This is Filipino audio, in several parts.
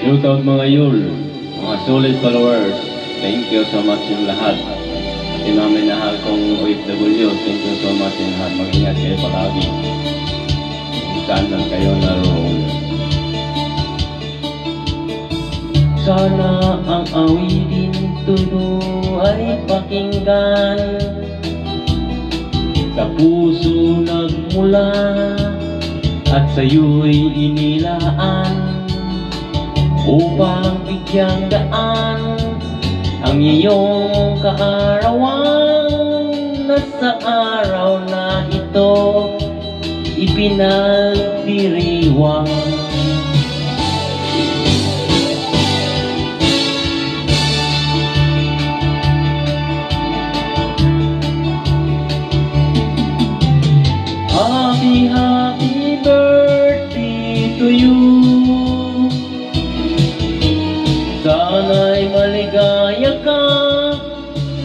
Shoutout mga Yul, mga solid followers. Thank you so much yung lahat. Yung mga minahal kong OFW, thank you so much yung lahat. Mag-ingat kayo palagi. Kung saan lang kayo naroon. Sana ang awitin tulo ay pakinggan, sa puso nagmula at sa'yo'y inilaan, upang bigyang daan ang iyong kaarawan, na sa araw na ito ipinagdiriwang. Happy, happy birthday to you. Sana'y maligaya ka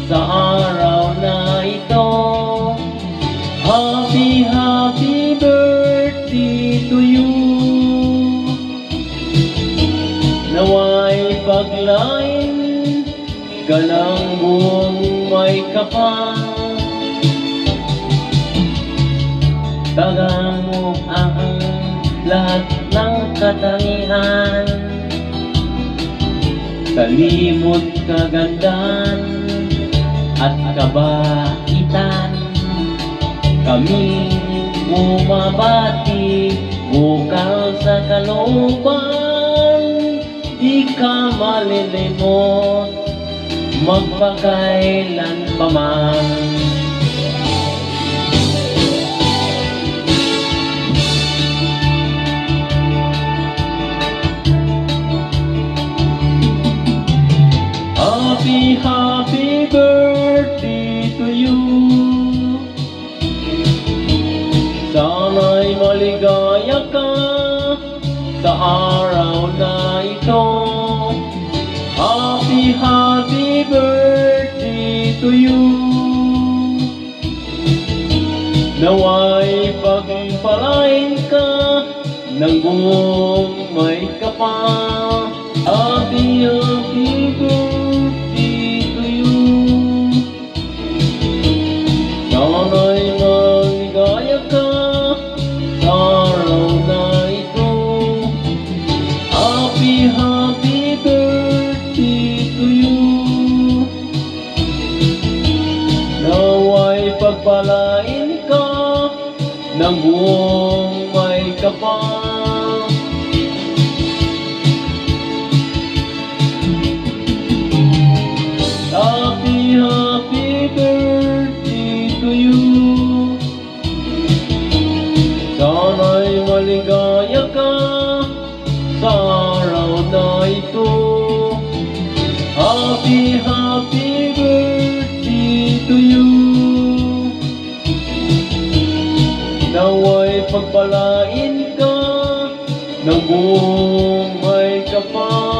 sa araw na ito. Happy, happy birthday to you. Nawa'y paglain ka ng buong may kapal. Tagang mo ang lahat ng katangian, kalimot kagandahan at kabaitan. Kami bumabati, bukal sa kalooban, di ka malilimot magpakailan pa man. Happy, happy birthday to you. Sana'y maligaya ka sa araw na ito. Happy, happy birthday to you. Nawa'y pagpalain ka ng buong may kapal. Happy, happy birthday to you. Sana'y maligaya ka sa araw na ito. Happy, happy birthday to you. Nawa'y pagpalain ka ng buong may kapal. Happy, happy birthday to you. Sana'y maligaya ka sa araw na ito. Happy, happy birthday to you. Nawa'y pagpalain ka ng buong may kapal.